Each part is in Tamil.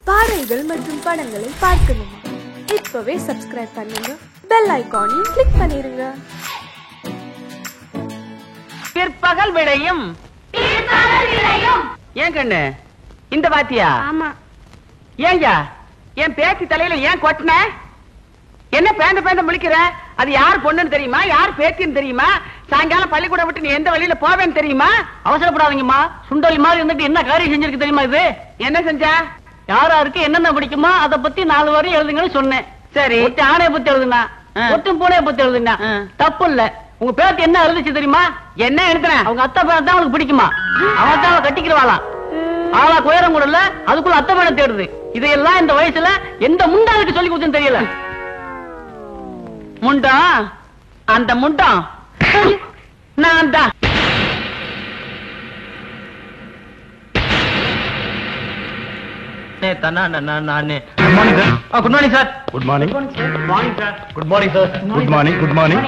பாடல்கள் மற்றும் படங்களை பார்க்கணுமா? இப்பவே சப்ஸ்கிரைப் பண்ணுங்க, பெல் ஐகானையும் கிளிக் பண்ணிருங்க. பிற்பகல் விளையும் ஏன் கண்ணு இந்த வாத்தியா? ஆமா. ஏங்கா என் பேத்தி தலையில ஏன் கொட்டின? என்ன பேந்த பேந்த முழிக்கிற? அது யார் பொண்ணுன்னு தெரியுமா? யார் பேத்தின்னு தெரியுமா? சாயங்காலம் பள்ளிக்கூடம் விட்டு நீ எந்த வழியில போவேன்னு தெரியுமா? அவசரப்படாதீங்கம்மா. சுண்டலி மாதிரி இருந்துட்டு என்ன காரியம் செஞ்சிருக்கு தெரியுமா? இது என்ன செஞ்சா? யாராருக்கு என்னென்ன பிடிக்குமா அதை பத்தி 4 வரி எழுதுங்கன்னு சொன்னேன். சரி, ஆணைய பத்தி எழுதுனா, ஒட்டும் பூனைய பத்தி எழுதுனா தப்பு இல்ல. உங்க பேத்தி என்ன எழுதுச்சு தெரியுமா? என்ன எழுதுன? அவங்க அத்தை பேரை தான் அவளுக்கு பிடிக்குமா? அவன் தான் அவ கட்டிக்கிறவாளாம். ஆளா குயரம் கூட இல்ல, அதுக்குள்ள அத்தை பேரை தேடுது. இதையெல்லாம் இந்த வயசுல எந்த முண்டாளுக்கு சொல்லி கொடுத்துன்னு தெரியல. முண்டம், அந்த முண்டம் நான் தான். Good morning sir. Good morning. Good morning sir. Good morning sir. Good morning. Good morning.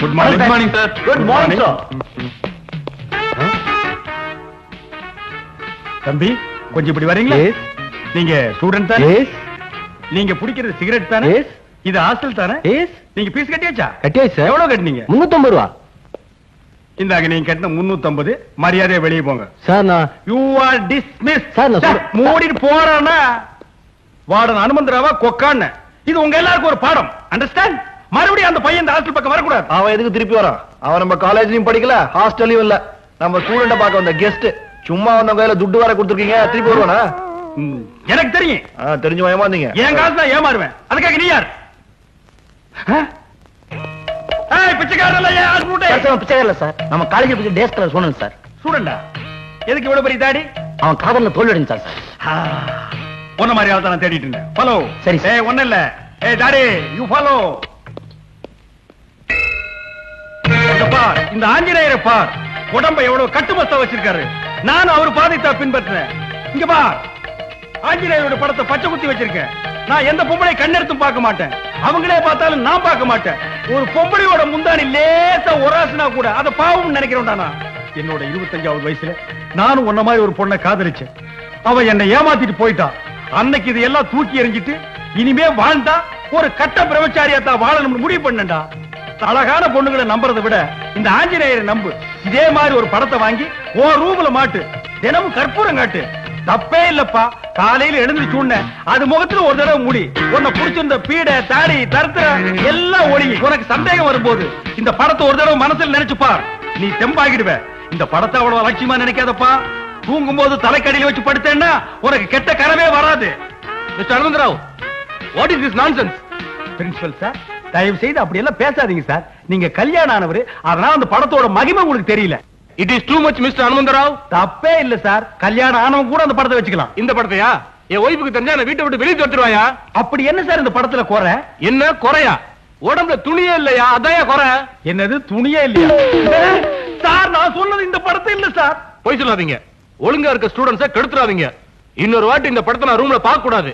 Good morning. Good morning sir. Good morning sir. தம்பி கொஞ்சம் இப்படி வரீங்களா? நீங்க ஸ்டூடண்ட் தானே? நீங்க குடிக்கிறது சிகரெட் தானே? இது ஹாஸ்டல் தானே? நீங்க பீஸ் கட்டியாச்சா? கட்டியாச்சு சார். எவ்வளவு கட்டினீங்க? 350 ரூபா. இந்தாங்க நீங்க கட்டின 350. மரியாதையா வெளியே போங்க சார். நான் யூ ஆர் டிஸ்மிஸ். சார் மூடிட்டு போறானா வார்டன் அனுமந்தராவா கொக்கான்னு. இது உங்க எல்லாருக்கும் ஒரு பாடம். அண்டர்ஸ்டாண்ட்? மறுபடியும் அந்த பையன் இந்த ஹாஸ்டல் பக்கம் வரக்கூடாது. அவன் எதுக்கு திருப்பி வரான்? அவன் நம்ம காலேஜ்லயும் படிக்கல, ஹாஸ்டல்லயும் இல்ல. நம்ம ஸ்டூடெண்ட பார்க்க வந்த கெஸ்ட். சும்மா வந்த கையில துட்டு வர கொடுத்துருக்கீங்க, திருப்பி வருவானா? எனக்கு தெரியும். தெரிஞ்சு ஏமாந்தீங்க. என் காசு தான் ஏமாறுவேன். அதுக்காக நீ யார்? பிச்சைக்காரல சார். நம்ம காலேஜ் பத்தி டேஸ்கலர் சொன்னேன் சார். ஸ்டூடெண்டா? எதுக்கு இவ்வளவு பெரிய தாடி? அவன் காதல்ல தோல்வி அடைஞ்சான் சார். ஒன்ன மாதிரி ஆள் தான் நான் தேடிட்டு இருந்தேன். ஃபாலோ. சரி சார். ஒண்ணு இல்ல. தாடி யூ ஃபாலோ. பார், இந்த ஆஞ்சநேயரை பார், உடம்ப எவ்வளவு கட்டுமஸ்தா வச்சிருக்காரு. நானும் அவர் பாதைத்தா பின்பற்றினேன். இங்க பார், ஆஞ்சநேயரோட படத்தை பச்சை குத்தி வச்சிருக்கேன். நான் எந்த பொம்பளை கண்ணெடுத்தும் பார்க்க மாட்டேன். அவங்களே பார்த்தாலும் நான் பார்க்க மாட்டேன். ஒரு பொம்பளையோட முந்தானி லேசா ஒராசுனா கூட அத பாவம்னு நினைக்கிறேன்டா. என்னோட 25வது வயசுல நானும் உன்ன மாதிரி ஒரு பொண்ணை காதலிச்சேன். அவ என்னை ஏமாத்திட்டு போயிட்டா. அன்னைக்கு இதையெல்லாம் தூக்கி எறிஞ்சிட்டு இனிமே வாழ்ந்தா ஒரு கட்ட பிரம்மச்சாரியாத்தான் வாழணும்னு முடிவு பண்ணேன்டா. அழகான பொண்ணுகளை நம்புறதை விட இந்த ஆஞ்சநேயரை நம்பு. இதே மாதிரி ஒரு படத்தை வாங்கி ஓ ரூம்ல மாட்டு. தினமும் கற்பூரம் காட்டு. தப்பே இல்லப்பா. காலையில எழுந்துச்சு உடனே அது முகத்துல ஒரு தடவை மூடி. உன்னை புடிச்சிருந்த பீடை, தாடி, தருத்திர எல்லாம் ஒழுங்கி. உனக்கு சந்தேகம் வரும்போது இந்த படத்தை ஒரு தடவை மனசுல நினைச்சுப்பார். நீ தெம்பாகிடுவ. இந்த படத்தை அவ்வளவு அலட்சியமா நினைக்காதப்பா. தூங்கும் போது தலைக்கடியில வச்சு படுத்தேன்னா உனக்கு கெட்ட கனவே வராது. Mister Anandrao, what is this nonsense? Principal sir, தயவு செய்து அப்படி எல்லாம் பேசாதீங்க சார். நீங்க கல்யாணம் ஆனவர், அதனால அந்த படத்தோட மகிமை உங்களுக்கு தெரியல. It is too much mister Anandrao. தப்பே இல்ல சார். கல்யாணம் ஆனவங்க கூட அந்த படத்தை வச்சுக்கலாம். இந்த படத்தையா? என் ஒய்ஃபுக்கு தெரிஞ்சா நான் வீட்டை விட்டு வெளியே தோத்துருவாயா? அப்படி என்ன சார் இந்த படத்துல குறை? என்ன குறையா? உடம்புல துணியே இல்லையா? அதையா குறை? என்னது துணியே இல்லையா? சார் நான் சொன்னது இந்த படத்தை இல்ல சார். போய் சொல்லாதீங்க. ஒழுங்கா இருக்க ஸ்டூடண்ட்ஸை கெடுத்துறாதீங்க. இன்னொரு வாட்டி இந்த படத்தை நான் ரூம்ல பார்க்க கூடாது.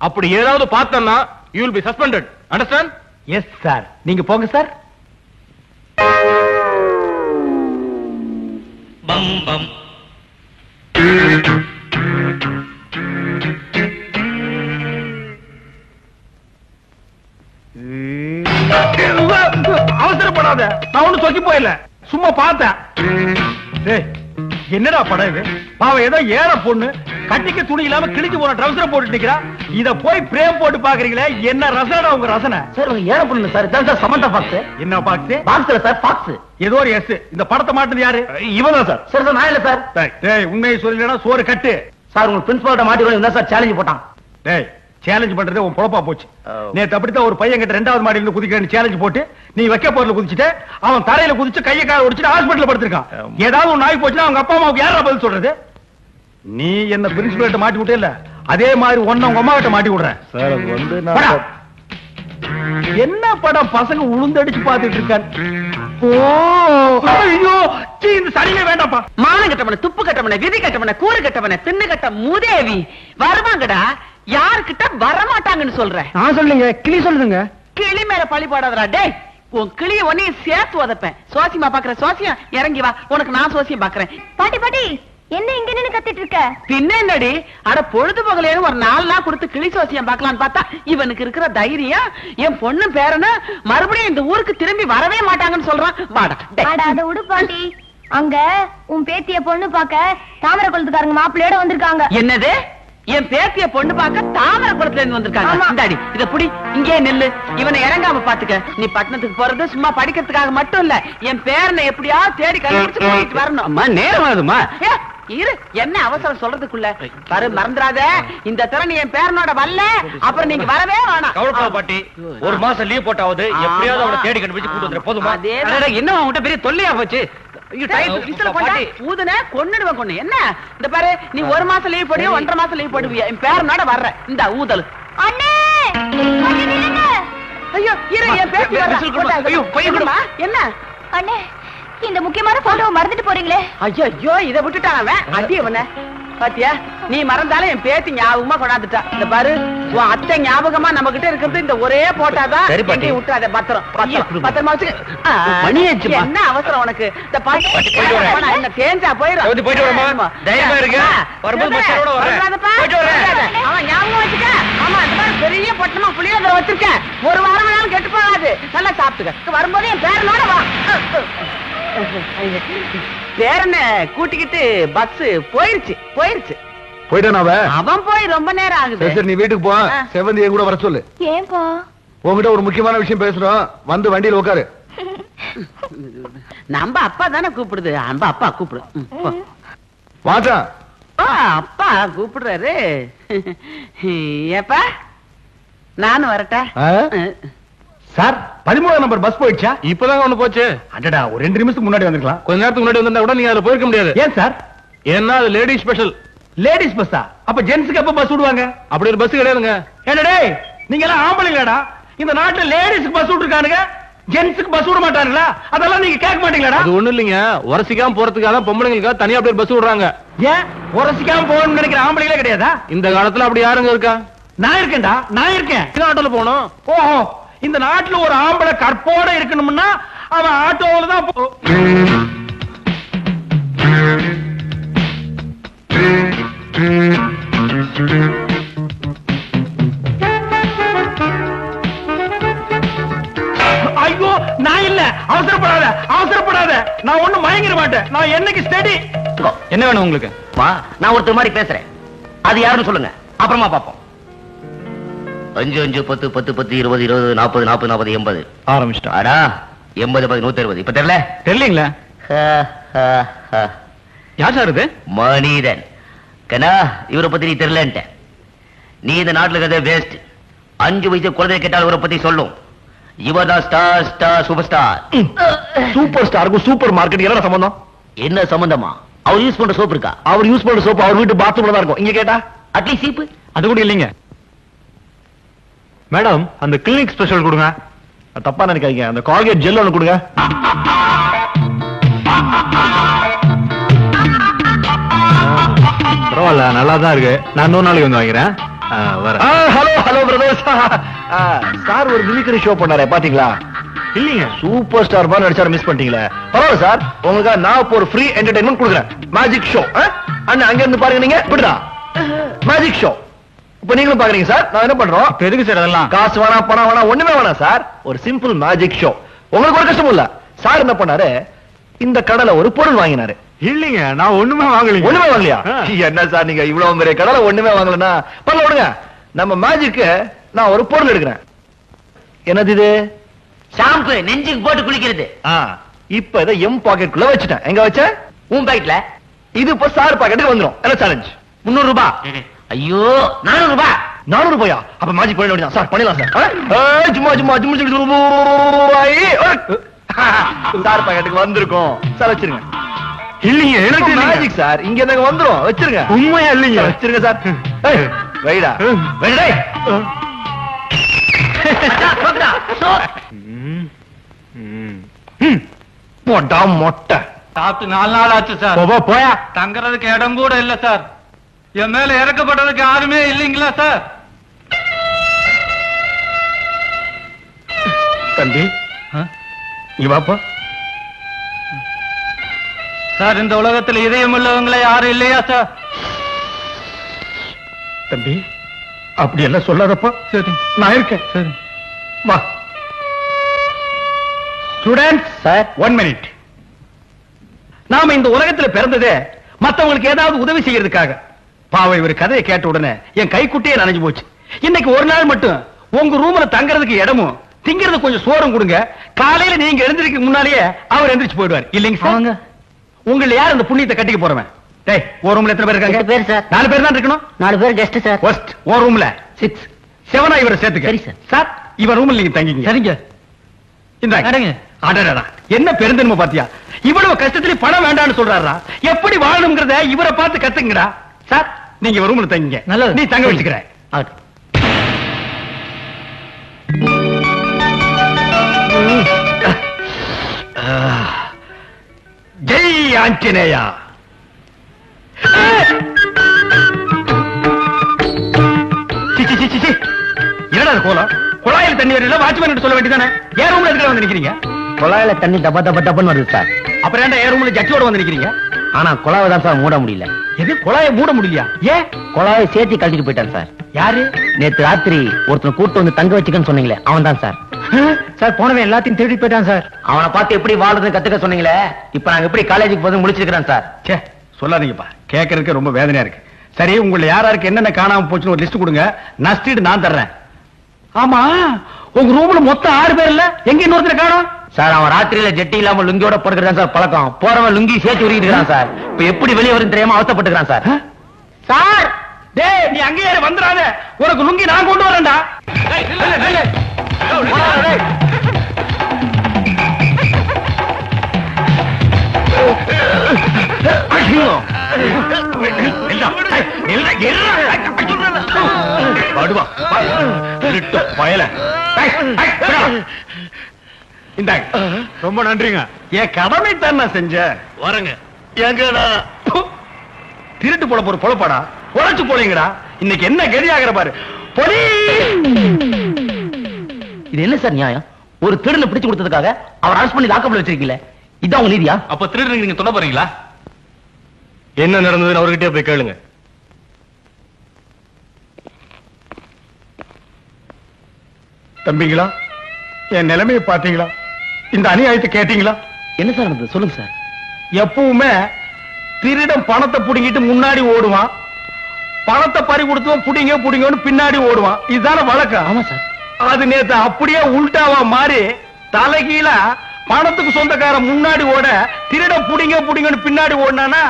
அப்படி ஏதாவது பார்த்தேன்னா you will be suspended. Understand? Yes sir. நீங்க போங்க சார். பம் பம். அவசரப்படாத. நான் ஒண்ணு சொக்கி போயில, சும்மா பார்த்தேன். என்னடா படம் இது? பாவம் ஏதோ ஏற பொண்ணு கட்டிக்க துணி இல்லாம கிழிச்சு போன ட்ரவுசரை போட்டு நிக்கிறா. இத போய் பிரேம் போட்டு பாக்குறீங்களே, என்ன ரசனடா உங்க ரசனை? சார் ஏற பண்ணு சார். இதான் சார் சமந்தா பாக்ஸ். என்ன பாக்ஸ்? பாக்ஸ்ல சார் பாக்ஸ். ஏதோ ஒரு எஸ். இந்த படத்தை மாட்டுது யாரு? இவன்தான் சார். சார் நான் இல்ல சார். டேய் உண்மையை சொல்லலனா சோறு கட்டு. சார் உங்க பிரின்சிபால்ட்ட மாட்டி வந்து சார் சேலஞ்ச் போட்டான். டேய் சேலஞ்ச் பண்றதே உன் பொழப்பா போச்சு. நேத்து அப்படித்தான் ஒரு பையன் கிட்ட 2வது மாடியில இருந்து குதிக்கிறேன்னு சேலஞ்ச் போட்டு நீ வைக்க போர்ல குதிச்சிட்டு அவன் தரையில குதிச்சு கையை கால ஒடிச்சிட்டு ஹாஸ்பிடல்ல படுத்திருக்கான். ஏதாவது ஒரு நாய் போச்சுன்னா அவங்க அப்பா அம்மாவுக்கு யாரா பதில் சொல்றது? நீ என்ன பிரின்சிபல்ட்ட மாட்டி விட்டே இல்ல, அதே மாதிரி ஒன்ன உங்க அம்மா கிட்ட மாட்டி விடுறேன். சார் அது வந்து என்ன படம் பசங்க உளுந்தடிச்சு பாத்துட்டு இருக்கான். ஐயோ இந்த சரியே வேண்டாப்பா. மானம் கட்டவன, துப்பு கட்டவன, விதி கட்டவன, கூறு கட்டவன, தின்னு கட்ட மூதேவி வருவாங்கடா. யாருக்கிட்ட வரமாட்டாங்கன்னு சொல்றேன். நான் சொல்லுங்க, கிளி சொல்லுங்க. கிளி மேல பழி போடாதடா. டேய் உன் கிளிய ஒன்னே சேர்த்து உதப்பேன். சோசியமா பாக்குற சோசியம் இறங்கி வா. உனக்கு நான் சோசியம் பாக்குறேன். பாட்டி பாட்டி என்ன இங்க நின்னு கத்திட்டு இருக்க? பின்ன என்னடி, அட பொழுது பகலேன்னு ஒரு 4 நாள் கொடுத்து கிளி சோசியம் பார்க்கலான்னு பார்த்தா இவனுக்கு இருக்கிற தைரியம் என் பொண்ணு பேரனு மறுபடியும் இந்த ஊருக்கு திரும்பி வரவே மாட்டாங்கன்னு சொல்றான். வாடா அத விடு பாட்டி. அங்க உன் பேத்திய பொண்ணு பாக்க தாமரை குளத்துக்காரங்க மாப்பிள்ளையோட வந்திருக்காங்க. என்னது? என் பேத்திய பொண்ணு பார்க்க தாமரை குளத்துல இருந்து வந்திருக்காங்க. இந்தாடி இத புடி, இங்கே நெல்லு. இவனை இறங்காம பாத்துக்க. நீ பட்டணத்துக்கு போறது சும்மா படிக்கிறதுக்காக மட்டும் இல்ல, என் பேரனை எப்படியா தேடி கண்டுபிடிச்சு கூட்டிட்டு வரணும். அம்மா நேரம் ஆகுதுமா. இரு, என்ன அவசரம் சொல்றதுக்குள்ள பாரு, மறந்துடாத. இந்த தர நீ என் பேரனோட வரல, அப்புறம் நீங்க வரவே வேணாம். கவலைப்படாத பாட்டி, ஒரு மாசம் லீவ் போட்டாவது எப்படியாவது அவனை தேடி கண்டுபிடிச்சு கூட்டு வந்துரு போதுமா? என்ன உன்கிட்ட பெரிய தொல்லையா போச்சு? என்ன இந்த பாரு, நீ 1 மாசம் லீவ் போடுவியா 1.5 மாசம் லீவ் போடுவியா? என் பேரனோட வர்ற இந்த ஊதல். ஐயோ இரு, என் பேத்தி வர்றா. என்ன அண்ணே, இந்த முக்கியமான போட்டோவை மறந்துட்டு போறீங்களே? ஐயோ இத விட்டுட்டான் அவன். அடி அவன பாத்தியா? நீ மறந்தாலும் என் பேத்தி ஞாபகமா கொண்டாந்துட்டா. இந்த பாரு, உன் அத்தை ஞாபகமா நம்ம கிட்ட இருக்கிறது இந்த ஒரே போட்டாதான். விட்டுறாத, பத்திரமா வச்சுக்க. என்ன அவசரம் உனக்கு? இந்த பாட்டு என்ன தேஞ்சா போயிடும். அவன் ஞாபகம் வச்சுக்க. ஆமா, இந்த மாதிரி பெரிய பட்டணமா புளியோதரை வச்சிருக்கேன். ஒரு வாரம் வேணாலும் கெட்டு போகாது. நல்லா சாப்பிட்டுக்க. வரும்போது என் பேரனோட வா. பேரனை கூட்டிக்கிட்டு பஸ் போயிருச்சு. போயிட்டான் அவன் போய் ரொம்ப நேரம் ஆகுது. சரி, நீ வீட்டுக்கு போ. செவந்தி என் கூட வர சொல்லு. ஏன்பா? உங்ககிட்ட ஒரு முக்கியமான விஷயம் பேசுறோம். வந்து வண்டியில உட்காரு. நம்ம அப்பா தானே கூப்பிடுது. நம்ம அப்பா கூப்பிடு. வாசா, அப்பா கூப்பிடுறாரு. ஏப்பா நானும் வரட்டா? சார், 13 நம்பர் பஸ் போயிடுச்சா? இப்பதான் ஒண்ணு போச்சு. அடடா, ஒரு 2 நிமிஷத்துக்கு முன்னாடி வந்திருக்கலாம். கொஞ்ச நேரத்துக்கு முன்னாடி வந்தா கூட நீங்க அதுல போயிருக்க முடியாது. ஏன் சார்? ஏன்னா அது லேடி ஸ்பெஷல். லேடிஸ் பஸ்ஸா? அப்ப ஜென்ஸ்க்கு எப்ப பஸ் விடுவாங்க? அப்படி ஒரு பஸ் கிடையாதுங்க. என்னடே, நீங்க எல்லாம் ஆம்பளைங்களாடா? இந்த நாட்டுல லேடிஸ்க்கு பஸ் விட்டுருக்கானுங்க, ஜென்ஸ்க்கு பஸ் விட மாட்டாங்களா? அதெல்லாம் நீங்க கேட்க மாட்டீங்களாடா? அது ஒண்ணு இல்லைங்க, உரசிக்காம போறதுக்காக தான் பொம்பளைங்களுக்காக தனியா அப்படியே பஸ் விடுறாங்க. ஏன் உரசிக்காம போகணும்னு நினைக்கிற ஆம்பளைங்களே கிடையாதா? இந்த காலத்துல அப்படி யாருங்க இருக்கா? நான் இருக்கேன்டா, நான் இருக்கேன். ஆட்டோல போகணும். ஓஹோ, இந்த நாட்டுல ஒரு ஆம்பளை கற்போட இருக்கணும்னா அவன் ஆட்டோல தான் ஐயோ, நான் இல்ல. அவசரப்படாத. நான் ஒண்ணும் மயங்கிட மாட்டேன். நான் என்னைக்கு ஸ்டடி. என்ன வேணும் உங்களுக்கு? நான் ஒருத்தர் மாதிரி பேசுறேன். அது யாருன்னு சொல்லுங்க, அப்புறமா பாப்போம். 5 5 10 10 10 20 20 40 40 40 80 ஆரம்பிச்சிட்டா. அடா 80 10 160. இப்ப தெரியல? தெரியலீங்களா? யார் சார் இது? மனிதன் கண்ணா, இவரை பத்தி நீ தெரியலன்ட்ட. நீ இந்த நாட்டுல கதை வேஸ்ட். 5 வயசு குழந்தை கேட்டால் இவரை பத்தி சொல்லும். இவர் தான் ஸ்டார் சூப்பர் ஸ்டார். சூப்பர் ஸ்டாருக்கும் சூப்பர் மார்க்கெட் என்ன சம்பந்தம்? என்ன சம்பந்தமா? அவர் யூஸ் பண்ற சோப்பு இருக்கா? அவர் யூஸ் பண்ற சோப்பு அவர் வீட்டு பாத்ரூம்ல தான் இருக்கும். இங்க கேட்டா அட்லீஸ்ட் சீப்பு அது கூட இல்லைங்க. மேடம், அந்த கிளினிக் ஸ்பெஷல் கொடுங்க. தப்பா நினைக்காதீங்க, அந்த கால்கேட் ஜெல் ஒன்று கொடுங்க. பரவாயில்ல, நல்லா தான் இருக்கு. நான் 100 நாளைக்கு வந்து வாங்கிறேன். Hello brothers. சார் ஒரு மிமிக்ரி ஷோ பண்ணாரே, பாத்தீங்களா? இல்லீங்க, சூப்பர் ஸ்டார் மாதிரி நடிச்சாரு. மிஸ் பண்ணிட்டீங்களே. பரவாயில்ல சார், உங்களுக்கு நான் இப்போ ஒரு ஃப்ரீ என்டர்டைன்மெண்ட் கொடுக்குறேன். Magic show. அண்ணா அங்க இருந்து பாருங்க. நீங்க இப்படிதான் மேஜிக் ஷோ. இப்ப நீங்களும் பாக்குறீங்க சார். நான் என்ன பண்றோம்? எதுக்கு சார் அதெல்லாம்? காசு வேணா, பணம் வேணா, ஒண்ணுமே வேணாம் சார். ஒரு சிம்பிள் மேஜிக் ஷோ. உங்களுக்கு ஒரு கஷ்டமும் இல்ல. சார் என்ன பண்ணாரு, இந்த கடையில ஒரு பொருள் வாங்கினாரு. இல்லீங்க, நான் ஒண்ணுமே வாங்கலைங்க. ஒண்ணுமே வாங்கலையா? என்ன சார் நீங்க இவ்வளவு பெரிய கடையில ஒண்ணுமே வாங்கலன்னா பரவாயில்ல விடுங்க. நம்ம மேஜிக்கு நான் ஒரு பொருள் எடுக்கிறேன். என்னது இது? ஷாம்பு, நெஞ்சுக்கு போட்டு குளிக்கிறது. இப்ப இதை எம் பாக்கெட்டுக்குள்ள வச்சுட்டேன். எங்க வச்ச? உன் பாக்கெட்ல. இது இப்ப சார் பாக்கெட்டுக்கு வந்துரும். என்ன சேலஞ்ச்? 300 ரூபாய். ஐயோ, 400 ரூபாய். 400 ரூபாயா? அப்ப மேஜிக் பண்ண வேண்டியதான் சார். பண்ணிடலாம் சார். சும்மா சார் பாக்கெட்டுக்கு வந்திருக்கோம் சார். வச்சிருங்க. இல்லீங்க, எனக்கு மேஜிக் சார். இங்க எனக்கு வந்துரும். வச்சிருங்க. உண்மையா இல்லீங்க? வச்சிருங்க சார். வைடா வைடா. போட்டா மொட்டை. சாப்பிட்டு 4 நாள் ஆச்சு சார். போயா. தங்கறதுக்கு இடம் கூட இல்ல சார். என் மேல இறக்கப்பட்டதுக்கு யாருமே இல்லைங்களா சார்? தம்பி, இங்க வாப்பா. சார் இந்த உலகத்துல இதயம் உள்ளவங்களே யாரும் இல்லையா சார்? தம்பி அப்படி எல்லாம் சொல்லாதப்பா. சரி நான் இருக்கேன். சரி வா. Students sir 1 minute. நாம இந்த உலகத்துல பிறந்ததே மத்தவங்களுக்கு ஏதாவது உதவி செய்யறதுக்காக. பாவம் இவர் கதையை கேட்ட உடனே என் கைக்குட்டியே நனைஞ்சு போச்சு. இன்னைக்கு ஒரு நாள் மட்டும் உங்க ரூம்ல தங்கறதுக்கு இடமும் திங்கிறது கொஞ்சம் சோறும் கொடுங்க. காலையில நீங்க எழுந்திருக்க முன்னாலேயே அவர் எந்திரிச்சு போயிடுவார். இல்லைங்க சார்? உங்களை யார் அந்த புண்ணியத்தை கட்டிக்க போறவன்? டேய், ஒரு ரூம்ல எத்தனை பேர் இருக்காங்க? 8 பேர் சார். 4 பேர் தான் இருக்கணும். 4 பேர் கெஸ்ட் சார். ஃபர்ஸ்ட் ஒரு ரூம்ல 6. 7 இவரை சேர்த்துக்க. சரி சார். சார் இவர் ரூம்ல நீங்க தங்கிங்க. சரிங்க. இந்தாங்க. அடங்க. அடடடா, என்ன பெருந்தன்மை பாத்தியா? இவ்வளவு கஷ்டத்துல பணம் வேண்டாம்னு சொல்றாரா? எப்படி வாழணும்ங்கறத இவரை பார்த்து கத்துங்கடா. சார் நீங்க ஒரு ரூம்ல தங்கிங்க. நல்லது. நீ தங்க வச்சுக்கிற. ஜெய் ஆஞ்சநேயா. என்னடா கோலம்? குழாயில் தண்ணி வரல, வாட்ச்மேன் சொல்ல வேண்டியதானே? ஏன் ரூம்ல எதுக்கு வந்து நிக்கிறீங்க? குழாயில தண்ணி டப்பா டப்பா டப்பான்னு வருது சார். அப்புறம் ஏன்டா ஏன் ரூம்ல ஜட்டியோட வந்து நிக்கிறீங்க? ஆனா குழாவை தான் சார் மூட முடியல. எது குழாயை மூட முடியலையா? ஏன்? குழாயை சேர்த்து கழட்டிட்டு போயிட்டான் சார். யாரு? நேத்து ராத்திரி ஒருத்தனை கூட்டு வந்து தங்க வச்சுக்கன்னு சொன்னீங்களே, அவன் தான் சார். சார் போனவன் எல்லாத்தையும் தேடி போயிட்டான் சார். அவனை பார்த்து எப்படி வாழுதுன்னு கத்துக்க சொன்னீங்களே, இப்ப நாங்க எப்படி காலேஜுக்கு போது முடிச்சிருக்கிறேன் சார். சே சொல்லாதீங்கப்பா, கேட்கறதுக்கு ரொம்ப வேதனையா இருக்கு. சரி, உங்களை யாராருக்கு என்னென்ன காணாம போச்சுன்னு ஒரு லிஸ்ட் கொடுங்க, நஷ்டீடு நான் தர்றேன். ஆமா, உங்க ரூம்ல மொத்தம் 6 பேர் இல்ல, எங்க இன்னொருத்தர் காணோம்? சார் அவன் ராத்திரியில ஜெட்டி இல்லாம லுங்கியோட படுக்கிறான் சார் பழக்கம். போறவன் லுங்கி சேர்த்து உருகிட்டு இருக்கான் சார். இப்ப எப்படி வெளியே வரும் தெரியாம அவசப்பட்டுக்கிறான் சார். சார் டேய், நீ அங்கேயே வந்துடாத, உனக்கு லுங்கி நான் கொண்டு வரேன்டா. ரொம்ப நன்றிங்க. என் கடமை தான் நான் செஞ்சேன். வரங்க. எங்கடா திருட்டு போல போற பொழப்பாடா, பொழைச்சு போலீங்கடா. இன்னைக்கு என்ன கதியாகிற பாரு. பொடி இது என்ன சார் நியாயம்? ஒரு திருடனை பிடிச்சு கொடுத்ததுக்காக அவர் அரெஸ்ட் பண்ணி லாக்கப்ல வச்சிருக்கீங்களே, இதான் உங்க நீதியா? அப்ப திருடுறீங்க நீங்க சொல்ல போறீங்களா? என்ன நடந்ததுன்னு அவர்கிட்டயே போய் கேளுங்க. தம்பிங்களா, என் நிலைமையை பாத்தீங்களா? இந்த அநியாயத்தை கேட்டீங்களா? என்ன சார் நடந்தது சொல்லுங்க சார். எப்பவுமே திருடன் பணத்தை புடிங்கிட்டு முன்னாடி ஓடுவான், பணத்தை பறி கொடுத்தவன் புடிங்க புடிங்கன்னு பின்னாடி ஓடுவான். இதுதான வழக்கம். ஆமா சார். அது நேத்து அப்படியே உல்டாவா மாறி தலைகீழ பணத்துக்கு சொந்தக்காரன் முன்னாடி ஓட, திருடன் புடிங்க புடிங்கன்னு பின்னாடி ஓடினானா,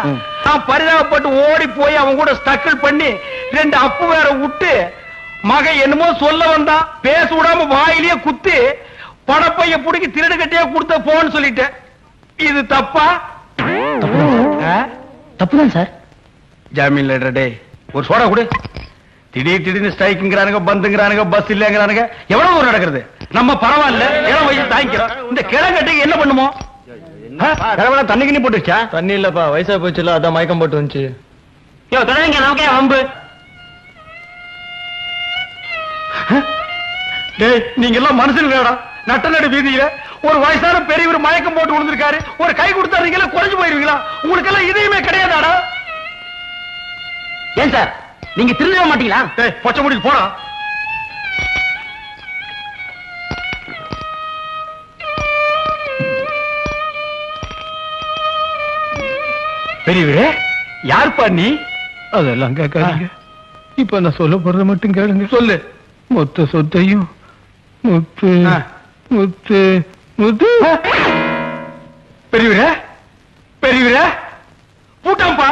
நான் பரிதாபப்பட்டு ஓடி போய் அவன் கூட ஸ்டக்கிள் பண்ணி 2 அப்பு வேற விட்டு, மகன் என்னமோ சொல்ல வந்தான், பேச விடாம வாயிலேயே குத்தி பணப்பைய புடிக்கி திருடு கட்டியா கொடுத்த போன்னு சொல்லிட்டேன். இது தப்பா? தப்புதான் சார். ஜாமீன் லெட்டர் டே, ஒரு சோடா கொடு. திடீர்னு ஸ்ட்ரைக்குங்கிறானுங்க, பந்துங்கிறானுங்க, பஸ் இல்லங்கிறானுங்க. எவ்வளவு ஒரு நடக்கிறது? நம்ம பரவாயில்ல, இடம் வயசு தாங்கிக்கிறோம். இந்த கிழங்கட்டுக்கு என்ன பண்ணுமோ? தண்ணி கிண்ணி போட்டுச்சா? தண்ணி இல்லப்பா, வயசா போச்சுல, அதான் மயக்கம் போட்டு வந்துச்சு. நமக்கே வம்பு. டேய், நீங்க எல்லாம் மனுஷனுங்கடா. நட்ட நடு வீதியில ஒரு வயசான பெரியவர் மயக்கம் போட்டு விழுந்திருக்காரு. ஒரு கை கொடுத்தா நீங்க எல்லாம் குறைஞ்சு போயிருவீங்களா? உங்களுக்கு எல்லாம் இதயமே கிடையாதாடா? ஏன் சார் நீங்க திருந்தவே மாட்டீங்களா? டேய், பொச்ச முடிச்சு போடா. பெரியவரே, யாருப்பா நீ? அதெல்லாம் கேட்காதீங்க. இப்ப நான் சொல்ல போறத மட்டும் கேளுங்க. சொல்லு. மொத்த சொத்தையும் முத்து ஆ. முத்து முத்து. பெரியவரே, பெரியவரே, பூட்டாம்பா.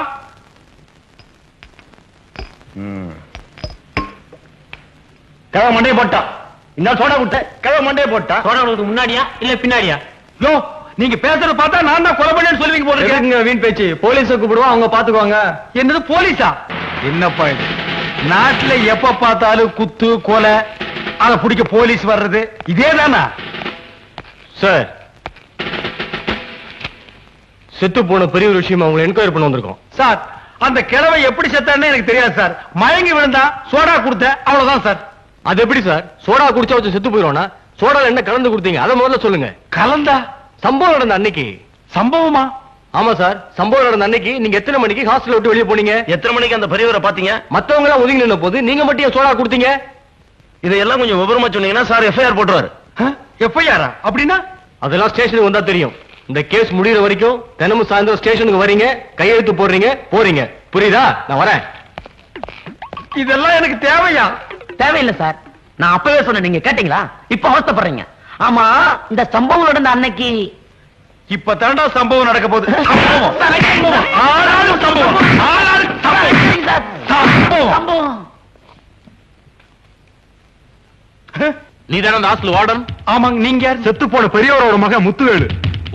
கதவை மண்டையை போட்டான். இன்னும் சோடா விட்ட கதவை மண்டையை போட்டான். சோடா விடுறதுக்கு முன்னாடியா இல்ல பின்னாடியா? யோ, நீங்க பேசுறத பார்த்தா நான் தான் கொலை பண்ணேன்னு சொல்லுவீங்க போல இருக்கு. எதுக்குங்க வீண் பேச்சு? போலீஸை கூப்பிடுவோம், அவங்க பாத்துக்குவாங்க. என்னது போலீஸா? என்னப்பா இது? நாட்டுல எப்ப பார்த்தாலும் குத்து கொலை, அத பிடிக்க போலீஸ் வர்றது இதேதானா? சார், செத்து போன பெரிய ஒரு விஷயம் அவங்களை என்கொயரி பண்ண வந்திருக்கோம். சார், அந்த கிழவை எப்படி செத்தான்னு எனக்கு தெரியாது சார். மயங்கி விழுந்தா சோடா கொடுத்த, அவ்வளவுதான் சார். அது எப்படி சார்? சோடா குடிச்சா வச்சு செத்து போயிடுவானா? சோடால என்ன கலந்து கொடுத்தீங்க அதை முதல்ல சொல்லுங்க. கலந்தா? சம்பவம் நடந்த அன்னைக்கு. சம்பவமா? ஆமா சார், சம்பவம் நடந்த அன்னைக்கு நீங்க எத்தனை மணிக்கு ஹாஸ்டல் விட்டு வெளியே போனீங்க? எத்தனை மணிக்கு அந்த பெரியவரை பாத்தீங்க? மத்தவங்க எல்லாம் ஒதுங்கி நின்ன போது நீங்க மட்டும் ஏன் சோடா கொடுத்தீங்க? இதெல்லாம் கொஞ்சம் விவரமா சொன்னீங்கன்னா சார் எஃப்ஐஆர் போட்டுருவாரு. எஃப்ஐஆரா? அப்படின்னா அதெல்லாம் ஸ்டேஷனுக்கு வந்தா தெரியும். இந்த கேஸ் முடியற வரைக்கும் தினமும் சாயந்தரம் ஸ்டேஷனுக்கு வரீங்க, கையெழுத்து போடுறீங்க, போறீங்க. புரியுதா? நான் வரேன். இதெல்லாம் எனக்கு தேவையா? தேவையில்லை சார். நான் அப்பவே சொன்னேன், நீங்க கேட்டீங்களா? இப்ப அவஸ்தைப்படுறீங்க. ஆமா, இந்த சம்பவம் நடந்த அன்னைக்கு இப்ப தாண்டா சம்பவம் நடக்க போகுது. நீ தானே அந்த ஹாஸ்டல் வார்டன்? ஆமாங்க. நீங்க செத்து போன பெரியவரோட மகன் முத்துவேலு.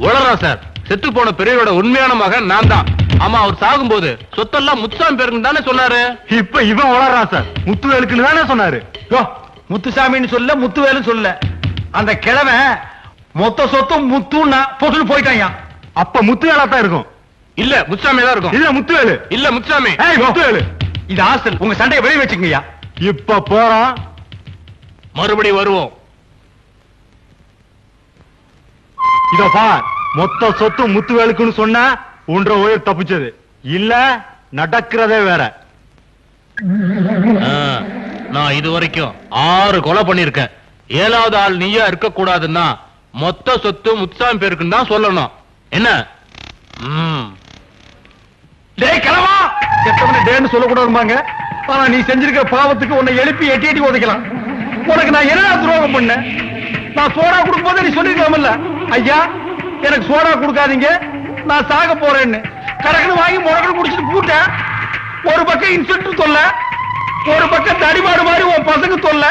வளரா சார், செத்து போன பெரியவரோட உண்மையான மகன் நான் தான். ஆமா, அவர் சாகும்போது சொத்தெல்லாம் முத்துசாமி பேருக்கு தானே சொன்னாரு. இப்ப இவன் வளர்றான் சார், முத்துவேலுக்குன்னு தானே சொன்னாரு. முத்துசாமின்னு சொல்ல, முத்துவேலு சொல்ல. அந்த கிழவன் மொத்த சொத்தும் முத்துன்னா பொசுன்னு போயிட்டான். அப்ப முத்துவேலா தான் இருக்கும். இல்ல, முத்துசாமி தான் இருக்கும். இல்ல முத்துவேலு. இல்ல, முத்துசாமி. முத்துவேலு. இது ஹாஸ்டல். உங்க சண்டையை வெளியே வச்சுக்கங்கய்யா. இப்ப போறோம், மறுபடியும் வருவோம். இதோ பார், மொத்த சொத்து முத்துவேலுக்குன்னு சொன்னா ஒன்றரை உயிர் தப்பிச்சது. இல்ல நடக்கிறதே வேற. நான் இது வரைக்கும் 6 கொலை பண்ணிருக்கேன். 7வது ஆள் நீயா இருக்க கூடாதுன்னா மொத்த சொத்து முத்துசாமி பேருக்குன்னு தான் சொல்லணும். என்ன? டேய் கிழவா, செத்தவன டேன்னு சொல்லக்கூடாதும்பாங்க. ஆனா நீ செஞ்சிருக்கிற பாவத்துக்கு உன்னை எழுப்பி எட்டி எட்டி உதைக்கலாம். உனக்கு நான் என்ன துரோகம் பண்ணேன்? நான் சோடா கொடுக்கும் போது நீ சொல்லிருக்கலாம்ல, ஐயா எனக்கு சோடா கொடுக்காதீங்க, நான் சாக போறேன்னு. கடக்குன்னு வாங்கி முடக்கன்னு குடிச்சிட்டு கூட்டேன். ஒரு பக்கம் இன்ஸ்பெக்டர் தொல்லை, ஒரு பக்கம் தடிமாடு மாதிரி உன் பசங்க தொல்லை.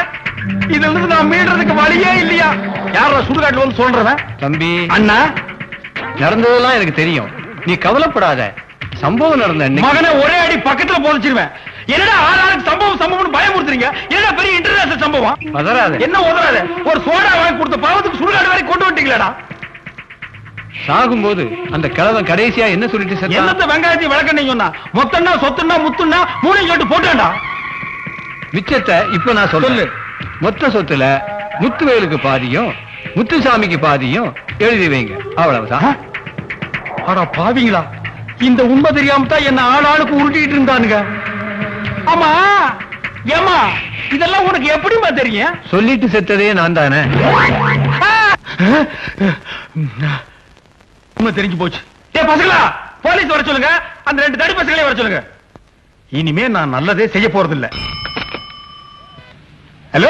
இதுல இருந்து நான் மீடுறதுக்கு வழியே இல்லையா? யாரா சுடுகாட்டுல வந்து சொல்றவன்? தம்பி, அண்ணா, நடந்ததெல்லாம் எனக்கு தெரியும், நீ கவலைப்படாத. சம்பவம் நடந்த மகனை ஒரே அடி பக்கத்துல போதிச்சிருவேன். என்னடா ஆளாளுக்கு சம்பவம் சம்பவம் பயமுறுத்துறீங்க? என்னடா பெரிய இன்டர்நேஷனல் சம்பவம்? பதறாத. என்ன உதறாத? ஒரு சோடா வாங்கி கொடுத்த பாவத்துக்கு சுடுகாடு வரை கொண்டு வந்துட்டீங்களா? சாகும்போது அந்த கிழவன் கடைசியா என்ன சொல்லிட்டு செத்தான்? என்னத்த வெங்காயத்தை விளக்கணும் சொன்னா? மொத்தம்னா சொத்துன்னா முத்துன்னா மூணையும் சொல்லிட்டு போட்டாண்டா. மிச்சத்தை இப்ப நான் சொல்லு. மொத்த சொத்துல முத்துவேலுக்கு பாதியும் முத்துசாமிக்கு பாதியும் எழுதி வைங்க, அவ்வளவுதான். ஆனா பாவீங்களா, இந்த உண்மை தெரியாம தான் என்ன ஆளாளுக்கு உருட்டிட்டு இருந்தானுங்க. ஆமா ஏமா, இதெல்லாம் உனக்கு எப்படிமா தெரியும்? சொல்லிட்டு செத்ததே நான் தானே. உண்மை தெரிஞ்சு போச்சு. ஏ பசங்களா, போலீஸ் வர சொல்லுங்க, அந்த 2 தடி பசங்களே வர சொல்லுங்க. இனிமே நான் நல்லதே செய்ய போறதில்ல. ஹலோ,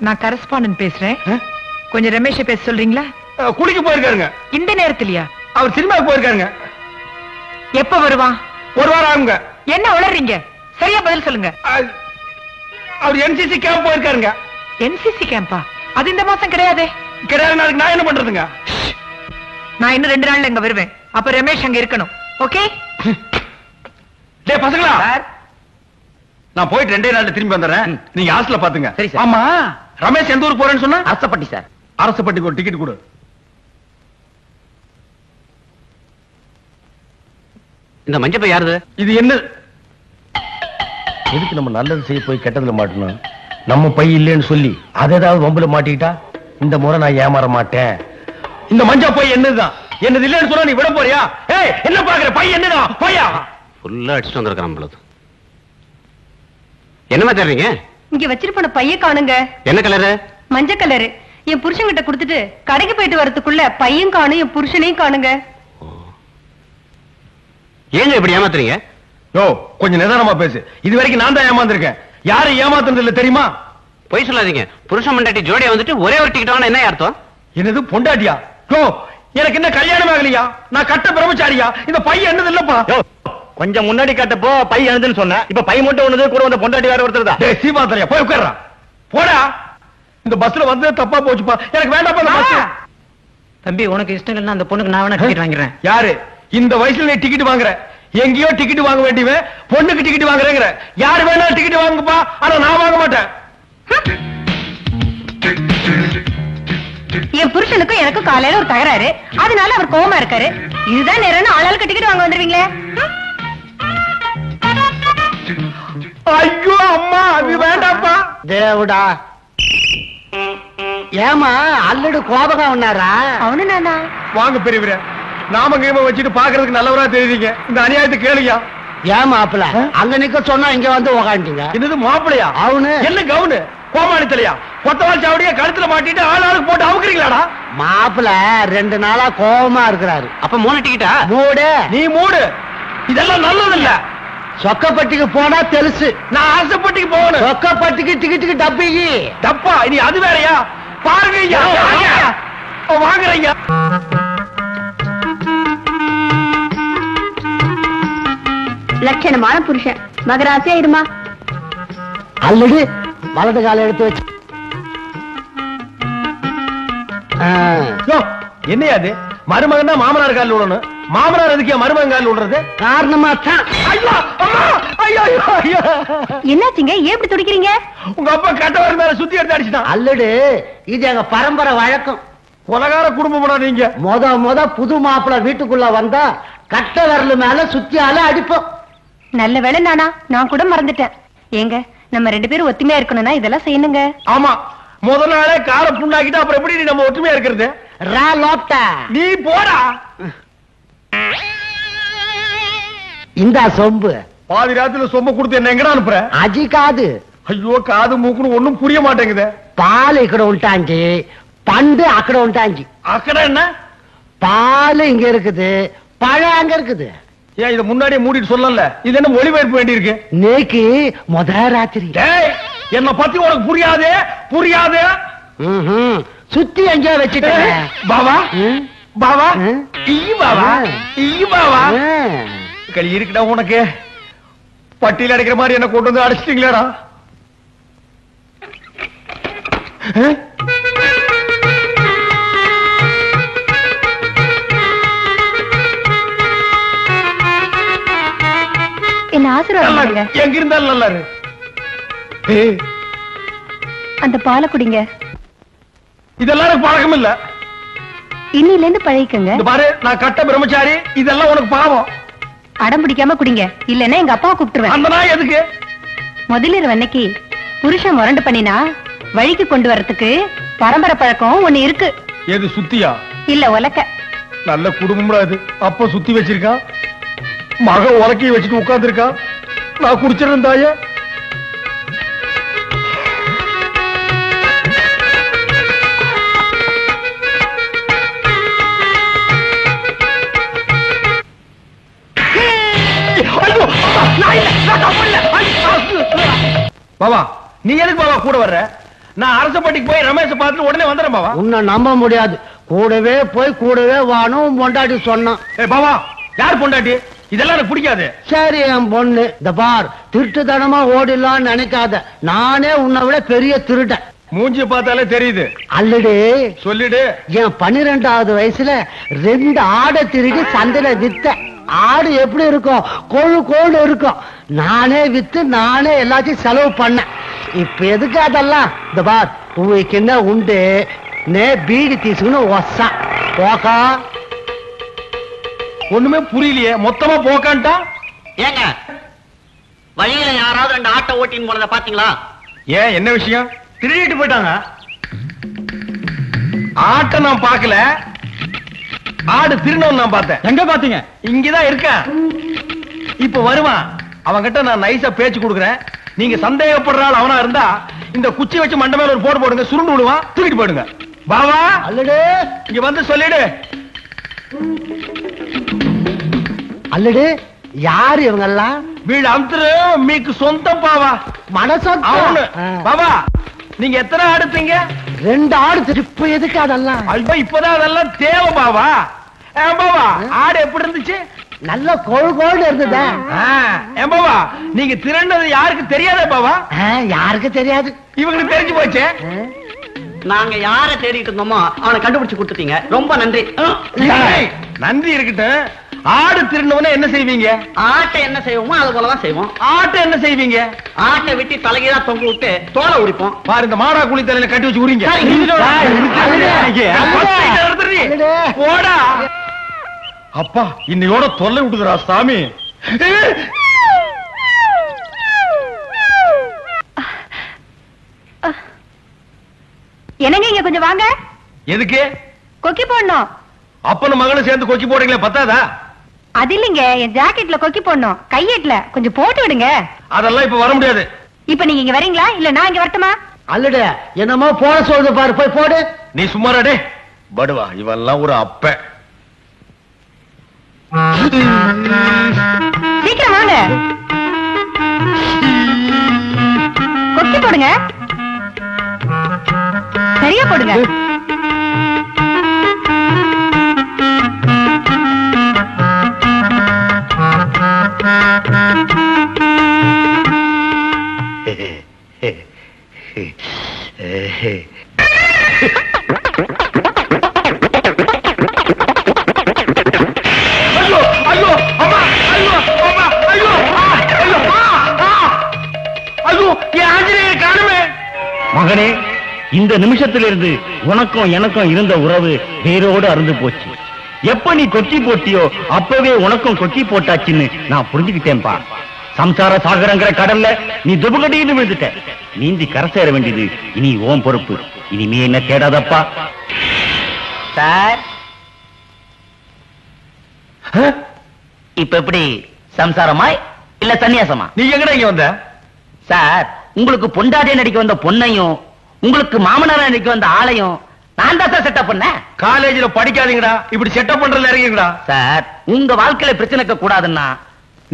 நான் கரஸ்பாண்டன்ட் பேசுறேன். கொஞ்சம் ரமேஷ பேச சொல்றீங்களா? குளிக்க போயிருக்காருங்க. இந்த நேரத்திலயா? அவர் சினிமாவுக்கு போயிருக்காருங்க. எப்ப வருவான்? 1 வாரம் ஆகுங்க. என்ன உளறீங்க? சரியா பதில் சொல்லுங்க. அவர் என்சிசி கேம்ப் போயிருக்காருங்க. என்சிசி கேம்பா? அது இந்த மாசம் கிடையாதே. கிடையாது, நாளைக்கு நான் என்ன பண்றதுங்க? நான் இன்னும் 2 நாள்ல இங்க வருவேன். அப்ப ரமேஷ் அங்க இருக்கணும். ஓகே? டேய் பசங்களா, நான் போயிட்டு 2 நாள்ல திரும்பி வந்துடுறேன். நீங்க ஹாஸ்டல்ல பாத்துங்க. சரி சார். ஆமா, ரமேஷ் எந்த ஊருக்கு போறேன்னு சொன்னா? அரசப்பட்டி சார். அரசப்பட்டிக்கு ஒரு டிக்கெட் கொடு. இந்த மஞ்சப்பை யாருது? இது என்ன? எதுக்கு நம்ம நல்லது செய்ய போய் கெட்டதுல மாட்டணும்? நம்ம பை இல்லைன்னு சொல்லி அதை ஏதாவது வம்புல மாட்டிக்கிட்டா இந்த முறை நான் ஏமாற மாட்டேன். இந்த மஞ்சா பை என்னதுதான்? என்னது இல்லைன்னு சொன்னா நீ விட போறியா? ஏய், என்ன பாக்குற? பை என்னதான்? பையா ஃபுல்லா அடிச்சுட்டு வந்திருக்கான் பொழுது. என்னமா தர்றீங்க? இங்க வச்சிருப்பன பைய காணுங்க. என்ன கலரு? மஞ்சள் கலரு. என் புருஷன்கிட்ட கொடுத்துட்டு கடைக்கு போயிட்டு வரதுக்குள்ள பையன் காணும், என் புருஷனையும் காணுங்க. ஏங்க இப்படி ஏமாத்துறீங்க? யோ, கொஞ்சம் நிதானமா பேசு. இது வரைக்கும் நான் தான் ஏமாந்துருக்கேன். யாரும் ஏமாத்துறது இல்ல தெரியுமா? பொய் சொல்லாதீங்க. புருஷன் மண்டாட்டி ஜோடியா வந்துட்டு ஒரே ஒரு டிக்கெட் வாங்கினா என்ன அர்த்தம்? என்னது பொண்டாட்டியா? யோ, எனக்கு என்ன கல்யாணம் ஆகலையா? நான் கட்ட பிரம்மச்சாரியா? இந்த பையன் என்னது இல்லப்பா. கொஞ்சம் முன்னாடி கட்டப்போ பை எழுதுன்னு சொன்ன, இப்ப பை மட்டும் ஒண்ணுது, கூட வந்த பொண்டாட்டி வேற ஒருத்தர் தான். டேய் சீமாத்தரையா, போய் உட்கார்றா. போடா. இந்த பஸ்ல வந்து தப்பா போச்சுப்பா. எனக்கு வேண்டாம் இந்த பஸ். தம்பி, உனக்கு இஷ்டம் இல்லைன்னா அந்த பொண்ணுக்கு நான் வேணா டிக்கெட் வாங்கிடுறேன். யாரு இந்த வயசுல நீ டிக்கெட் வாங்குற? எங்கேயோ டிக்கெட் வாங்க வேண்டியவன் பொண்ணுக்கு டிக்கெட் வாங்குறேங்கிற. யாரு வேணா டிக்கெட் வாங்குப்பா, ஆனா நான் வாங்க மாட்டேன். என் புருஷனுக்கும் எனக்கும் காலையில ஒரு தகராறு, அதனால அவர் கோவமா இருக்காரு. இதுதான் நேரம் ஆளாளுக்கு டிக்கெட் வாங்க வந்துருவீங்களே. ஐயோ அம்மா, அது வேண்டாப்பா. தேவடா, ஏமா அல்லடு கோபகம் உன்னாரா? அவனு நானா? வாங்க பெரியவரே, நாம கீம வச்சுட்டு பாக்குறதுக்கு நல்லவரா தெரியுறீங்க. இந்த அநியாயத்தை கேளுயா. ஏன் மாப்பிள்ள அங்க நிக்க சொன்னா இங்க வந்து உக்காந்துங்க. என்னது மாப்பிளையா? அவனு என்ன கவுனு கோமாளி தலையா? கொத்தவால் சாவடியா கழுத்துல மாட்டிட்டு ஆளுக்கு போட்டு அவுக்குறீங்களாடா? மாப்பிள்ள 2 நாளா கோவமா இருக்கிறாரு. அப்ப 3 டிக்கெட்டா? மூடு. நீ மூடு. இதெல்லாம் நல்லது இல்ல. சொக்கப்பட்டிக்கு போனா தெலுசு. நான் ஆசைப்பட்டிக்கு போகணும். சொக்கப்பட்டிக்கு டிக்கெட்டுக்கு டப்பிக்கு தப்பா இனி அது வேறயா? பாருங்க வாங்குறீங்க. லட்சணமான புருஷன் மகராசியா இருமா. அல்லது வலது கால எடுத்து வச்சு. என்னையா அது? மருமகன் தான் மாமனார் காலில் விடணும். மாமனார் எதுக்கு மருமகன் காலில் விடுறது? காரணமா தான். என்னாச்சுங்க ஏன் இப்படி துடிக்கிறீங்க? உங்க அப்பா கட்டவர் மேல சுத்தி எடுத்து அடிச்சுட்டான். அல்லடு இது எங்க பரம்பரை வழக்கம். கொலகார குடும்பம் நீங்க. முத புது மாப்பிள்ள வீட்டுக்குள்ள வந்தா கட்ட விரல் மேல சுத்தியால அடிப்போம். நல்ல வேளை நானா நான் கூட மறந்துட்டேன். ஏங்க நம்ம 2 பேரும் ஒத்துமையா இருக்கணும்னா இதெல்லாம் செய்யணுங்க. ஆமா முதல் நாளே காரை புண்ணாக்கிட்டு அப்புறம் எப்படி நம்ம ஒற்றுமையா இருக்கிறது? நீ போடா. இந்த சொம்பு பாதி ராத்திரில சொம்ப கொடுத்து என்ன எங்கடா அனுப்புற? அஜி காது. ஐயோ காது மூக்குன்னு ஒண்ணும் புரிய மாட்டேங்குது. பால் ఇక్కడ ఉంటాంజி பண்டு అక్కడ ఉంటాంజி. அக்கட என்ன? பால் இங்க இருக்குது பழம் அங்க இருக்குது. ஏன் இத முன்னாடியே மூடிட்டு சொல்லல? இது என்ன ஒளிபரப்பு வேண்டி இருக்கு? நேக்கு முத ராத்திரி. என்ன பத்தி உனக்கு புரியாது புரியாது. சுத்தி எங்கேயோ வச்சுட்டேன். பாவா பாவா பாவா பாவா களி இருக்குடா உனக்கு. பட்டியல் அடைக்கிற மாதிரி என்ன கொண்டு வந்து அடிச்சிட்டீங்களேடா. என்ன ஆசீர்வாதம். எங்க இருந்தாலும் நல்லா இரு. அந்த பாலை குடிங்க. இதெல்லாம் பழக்கம் இல்ல. இன்னில இருந்து பழகிக்கங்க. பாரு நான் கட்ட பிரம்மச்சாரி. இதெல்லாம் உனக்கு பாவம். அடம் பிடிக்காம குடிங்க. இல்லன்னா எங்க அப்பாவை கூப்பிட்டுருவேன். அந்த நாய் எதுக்கு? முதலிரவு அன்னைக்கு புருஷன் முரண்டு பண்ணினா வழிக்கு கொண்டு வரதுக்கு பரம்பரை பழக்கம் ஒண்ணு இருக்கு. எது சுத்தியா? இல்ல உலக்க. நல்ல குடும்பம் அது. அப்ப சுத்தி வச்சிருக்கா, மக உலக்கையை வச்சுட்டு உட்கார்ந்து இருக்கா. நான் குடிச்சிருந்தேன் தாயே. பாபா நீ எதுக்கு பாபா கூட வர்ற? நான் அரசப்பட்டிக்கு போய் ரமேஷ பார்த்துட்டு உடனே வந்துறேன் பாபா. உன்னை நம்ப முடியாது. கூடவே போய் கூடவே வானும் பொண்டாட்டி சொன்னான். பாபா யார் பொண்டாட்டி? இதெல்லாம் எனக்கு பிடிக்காது. சரி என் பொண்ணு. இந்த பார் திருட்டுத்தனமா ஓடிடலான்னு நினைக்காத. நானே உன்னை விட பெரிய திருடன். மூஞ்சி பார்த்தாலே தெரியுது. அல்லடு சொல்லிடு. என் 12வது வயசுல 2 ஆடை திருடி சந்தையில வித்த. ஆடு எப்படி இருக்கும்? கொழு கோடு இருக்கும். நானே வித்து நானே எல்லாத்தையும் செலவு பண்ணேன். இப்ப எதுக்கு அதெல்லாம்? இந்த பார் உங்களுக்கு என்ன உண்டு? நே பீடி தீசுன்னு ஒசா போக்கா. ஒண்ணுமே புரியலையே. மொத்தமா போக்கான்ட்டா. ஏங்க வழியில யாராவது 2 ஆட்டோ ஓட்டின்னு போனதை பாத்தீங்களா? ஏன் என்ன விஷயம்? திருடிட்டு போயிட்டாங்க. ஆட்டை நான் பார்க்கல, ஆடு திருநவன் நான் பார்த்தேன். எங்க பாத்தீங்க? இங்கதான் இருக்கேன். இப்ப வருவான். அவன்கிட்ட நான் நைஸா பேச்சு கொடுக்குறேன். நீங்க சந்தேகப்படுற ஆள் அவனா இருந்தா இந்த குச்சி வச்சு மண்டை மேல ஒரு போடு போடுங்க. சுருண்டு விடுவான். தூக்கிட்டு போயிடுங்க. பாவா அல்லடு இங்க வந்து சொல்லிடு. அல்லடு யாரு இவங்கெல்லாம்? வீடு அமுத்துரு மீக்கு சொந்தம் பாவா. மனசம் பாவா நீங்க எத்தனை ஆடுத்தீங்க? 2 ஆடு. இப்ப எதுக்கு அதெல்லாம்? ஐயோ இப்பதான் அதெல்லாம் தேவை பாவா. பாவா ஆடு எப்படி இருந்துச்சு? நல்ல கொழு கோடு இருந்ததா? பாவா நீங்க திரண்டது யாருக்கு தெரியாதே பாவா? யாருக்கு தெரியாது. இவங்களுக்கு தெரிஞ்சு போச்சு. நாங்க யார தேடிட்டு இருந்தோமோ அவனை கண்டுபிடிச்சு கொடுத்துட்டீங்க. ரொம்ப நன்றி. நன்றி இருக்கட்டும். ஆடு திருநவன என்ன செய்வீங்க? ஆட்டை என்ன செய்வோமோ அது போலதான் செய்வோம். ஆட்டை என்ன செய்வீங்க? ஆட்டை வெட்டி தலைகீழா தொங்க விட்டு தோலை உரிப்போம். பாரு இந்த மாடா குழி தலையில கட்டி வச்சு உரிங்க. போடா. அப்பா இன்னையோட தொல்லை விட்டுதுரா சாமி. என்னங்க இங்க கொஞ்சம் வாங்க. எதுக்கு? கொக்கி போடணும். அப்பனும் மகனும் சேர்ந்து கொக்கி போடுறீங்களே பத்தாதா? அது இல்லைங்க, என் ஜாக்கெட்ல கொக்கி போடணும், கையேட்ல கொஞ்சம் போட்டு விடுங்க. அதெல்லாம் இப்ப வர முடியாது. இப்ப நீங்க இங்க வரீங்களா இல்ல நான் இங்க வரட்டுமா? அல்லட என்னமோ போட சொல்லுது பாரு, போய் போடு. நீ சும்மாடே படுவா, இவெல்லாம் ஒரு அப்ப. சீக்கிரம் வாங்க, கொக்கி போடுங்க, சரியா போடுங்க. மகனே, இந்த நிமிஷத்திலிருந்து உனக்கும் எனக்கும் இருந்த உறவு வேரோடு அருந்து போச்சு. எப்ப நீ கொக்கி போட்டியோ அப்பவே உனக்கும் கொக்கி போட்டாச்சுன்னு நான் புரிஞ்சுக்கிட்டேன்பா. சம்சார சாகரங்கிற கடல்ல நீ துபகடின்னு விழுந்துட்ட. நீந்தி கரை சேர வேண்டியது இனி ஓம் பொறுப்பு. இனிமே என்ன தேடாதப்பா. சார் இப்ப எப்படி, சம்சாரமா இல்ல சன்னியாசமா? நீ எங்கடா இங்க வந்த? சார், உங்களுக்கு பொண்டாட்டியா நடிக்க வந்த பொண்ணையும் உங்களுக்கு மாமனாரா நடிக்க வந்த ஆளையும் நான் தான் சார் செட்டப் பண்ணேன். காலேஜ்ல படிக்காதீங்கடா, இப்படி செட்டப் பண்றதுல இறங்கிங்கடா. சார், உங்க வாழ்க்கையில பிரச்சனை இருக்க கூடாதுன்னா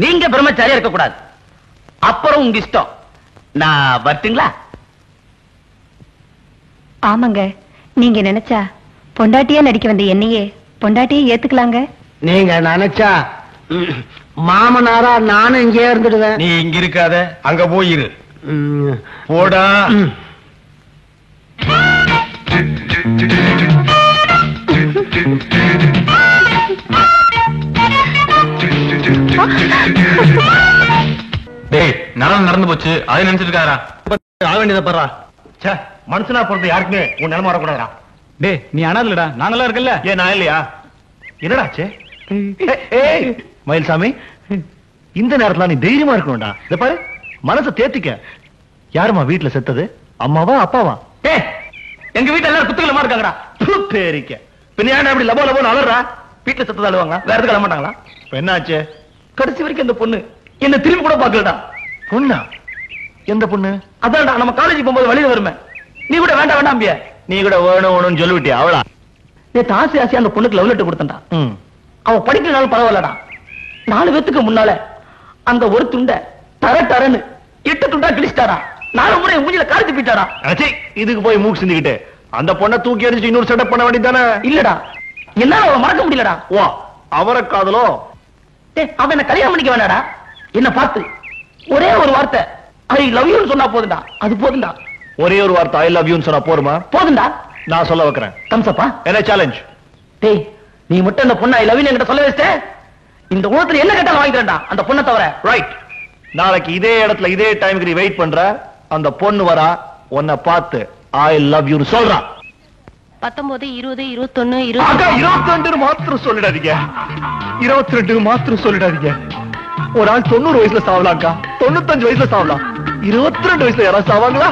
நீங்க பிரம்மச்சாரியா இருக்க கூடாது. அப்புறம் உங்க இஷ்டம். நான் வரட்டுங்களா? ஆமாங்க, நீங்க நினைச்சா பொண்டாட்டியா நடிக்க வந்த என்னையே பொண்டாட்டியே ஏத்துக்கலாங்க. நீங்க நினைச்சா மாமனாரா நானும் இங்கே இருந்துடுவேன். நீ இங்க இருக்காத, அங்க போயிரு. போடா. டேய், நடந்து போச்சு, அதை நினைச்சிட்டு இருக்காரா? ஆக வேண்டியதை பாரா. மனுஷனா பிறந்த யாருக்குமே உன் நிலைமை வரக்கூடாதா? டேய், நீ அனாதலடா, நான் நல்லா இருக்கல. ஏன் நான் இல்லையா? என்னடாச்சு? மயில்சாமி, இந்த நேரத்துல நீ தைரியமா இருக்கணும்டா. இத பாரு, மனசை தேத்திக்க. யாருமா வீட்டுல செத்தது? அம்மாவா அப்பாவா? எங்க வீட்டுல எல்லாரும் குத்துக்கலமா இருக்காங்கடா. பேரிக்க பின்ன ஏன்டா இப்படி லபோ லபோன்னு அலறா? வீட்டுல செத்தது அழுவாங்க, வேற எதுக்கு அழ மாட்டாங்களா? என்னாச்சு? கடைசி வரைக்கும் இந்த பொண்ணு என்ன திரும்பி கூட பாக்கலடா. பொண்ணா? எந்த பொண்ணு? அதான்டா, நம்ம காலேஜ் போகும்போது வழியில வருமே. நீ கூட வேண்டாம் வேண்டாம்பிய. நீ கூட வேணும் வேணும்னு சொல்லிவிட்டியா? அவளா? நேத்து ஆசை ஆசையா அந்த பொண்ணுக்கு லவ் லெட்டர் கொடுத்தா. ம். அவ படிக்கிறனாலும் பரவாயில்லடா. 4 பேத்துக்கு முன்னால அந்த ஒரு துண்ட தரன்னு 8 துண்டா கிழிச்சிட்டாரா. 4 முறை மூஞ்சில காரி துப்பிட்டாரா. அச்சே, இதுக்கு போய் மூக்கு சிந்திக்கிட்டு அந்த பொண்ணை தூக்கி எறிஞ்சிட்டு இன்னொரு செட்டப் பண்ண வேண்டியதானே? இல்லடா, என்னால அவளை மறக்க முடியலடா. வா, அவரை காதலோ? அவன் என்ன கல்யாணம் பண்ணிக்க வேண்டாடா. என்ன பார்த்து ஒரே ஒரு வார்த்தை ஐ லவ் யூ சொன்னா போதுண்டா. அது போதுண்டா. ஒரே ஒரு வார்த்தை ஐ லவ் யூன்னு சொன்னா போருமா? போதுண்டா. நான் சொல்ல வைக்கிறேன். தம்சப்பா. என்ன சேலஞ்ச்? டேய், நீ மட்டும் அந்த பொண்ணை ஐ லவ் யூ என்கிட்ட சொல்ல வச்சிட்ட, இந்த உலகத்துல என்ன கேட்டாலும் வாங்கிக்கிறேன்டா, அந்த பொண்ணை தவிர. ரைட். நாளைக்கு இதே இடத்துல இதே டைமுக்கு நீ வெயிட் பண்ற. அந்த பொண்ணு வரா, உன்னை பார்த்து ஐ லவ் யூன்னு சொல்றா. 19, 20, 21, அக்கா, 22 மாத்திரம் சொல்லிடாதீங்க. 22 மாத்திரம் சொல்லிடாதீங்க. ஒரு ஆள் 90 வயசுல சாவலாம்க்கா, 95 வயசுல சாவலாம். 22 வயசுல யாராவது சாவாங்களா?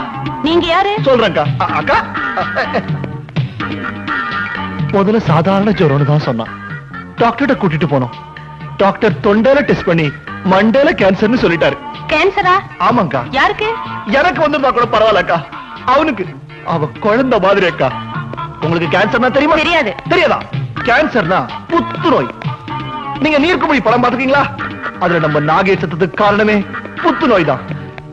நீங்க யாரு? சொல்றேன்க்கா. அக்கா, முதல்ல சாதாரண ஜுரம்னு தான் சொன்னான். டாக்டர்கிட்ட கூட்டிட்டு போனோம். டாக்டர் தொண்டையில டெஸ்ட் பண்ணி மண்டையில கேன்சர்னு சொல்லிட்டாரு. கேன்சரா? ஆமாங்கா. யாருக்கு? எனக்கு வந்திருந்தா கூட பரவாயில்லக்கா, அவனுக்கு அவ குழந்தை மாதிரி அக்கா. உங்களுக்கு கேன்சர்னா தெரியுமா? தெரியாது. தெரியாதா? கேன்சர்னா புத்துநோய். நீங்க நீர்க்குமிழி படம் பாத்துக்கீங்களா? அதுல நம்ம நாகேஷ் செத்ததுக்கு காரணமே புத்துநோய் தான்.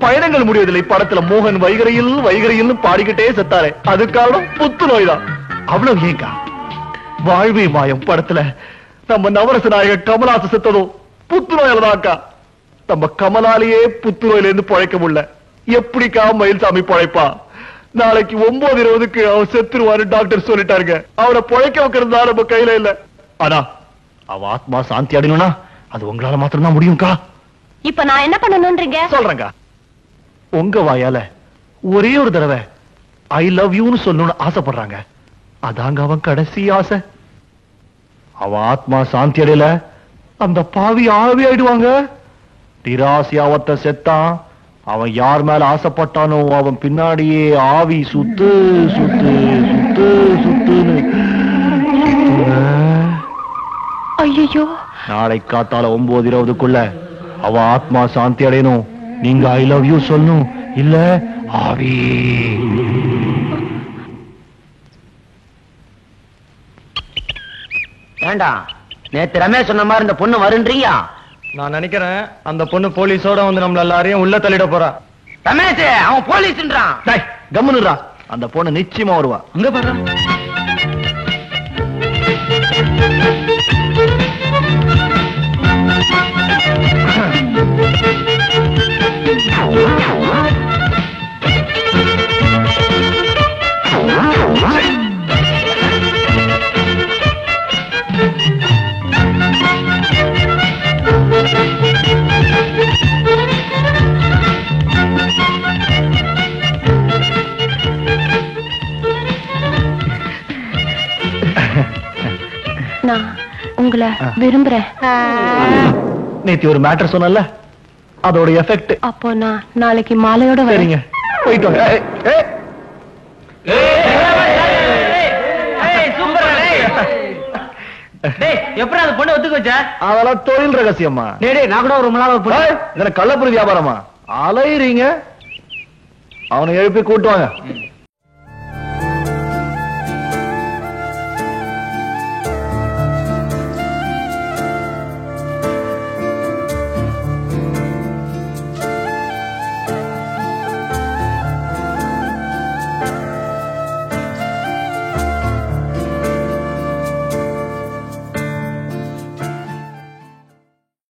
பயணங்கள் முடிவதில்லை படத்துல மோகன் வைகரையில் பாடிக்கிட்டே செத்தாரே, அது காரணம் புத்துநோய் தான். அவ்வளவு ஏங்கா? வாழ்வே மாயம் படத்துல நம்ம நவரச நாயகர் கமலாச செத்ததும் புத்துநோயால தான் அக்கா. நம்ம கமலாலேயே புத்துநோயில இருந்து பழைக்க முடியல. எப்படிக்கா மயில்சாமி பழைப்பா? நாளைக்கு 9:20க்கு அவன் செத்துருவாரு டாக்டர் சொல்லிட்டாருங்க. அவனை பழைக்க வைக்கிறதா நம்ம கையில இல்ல. ஆனா அவ ஆத்மா சாந்தி அடையணும்னா அது உங்களால மாத்திரம் தான் முடியும்க்கா. இப்ப நான் என்ன பண்ணணும்ன்றீங்க? சொல்றேங்க. உங்க வாயால ஒரே ஒரு தடவை ஐ லவ் யூன்னு சொல்லணும்னு ஆசைப்படுறாங்க. அதாங்க அவன் கடைசி ஆசை. அவன் ஆத்மா சாந்தி அடையல, அந்த பாவி ஆவி ஆயிடுவாங்க. நிராசியாவத்த செத்தான். அவன் யார் மேல ஆசைப்பட்டானோ அவன் பின்னாடியே ஆவி சுத்து சுத்து சுத்து சுத்துன்னு ஐயோ, நாளை காத்தால 9:20க்குள்ள அவ ஆத்மா சாந்தி அடையணும். நீங்க ஐ லவ் யூ சொல்லணும். இல்ல ஆவி. ஏண்டா நேத்து ரமேஷ் சொன்ன மாதிரி இந்த பொண்ணு வருன்றீங்க? நான் நினைக்கிறேன் அந்த பொண்ணு போலீஸோட வந்து நம்மள எல்லாரையும் உள்ள தள்ளிட போறா. ரமேஷ் அவன் போலீஸ்ன்றான். கம்முனுடா, அந்த பொண்ணு நிச்சயமா வருவா. அங்க பாரு. நான் உங்களை விரும்புறேன். நேத்தி ஒரு மேட்டர் சொன்னல, அதோட எஃபெக்ட். அப்போ நான் நாளைக்கு மாலையோட சரிங்க, போயிட்டு வாங்க. எப்படி அந்த பொண்ணு ஒத்துக்க வச்ச? அதெல்லாம் தொழில் ரகசியமா. நான் கூட ஒரு கள்ளப்பொருள் வியாபாரமா அலைறீங்க? அவனை எழுப்பி கூட்டுவாங்க.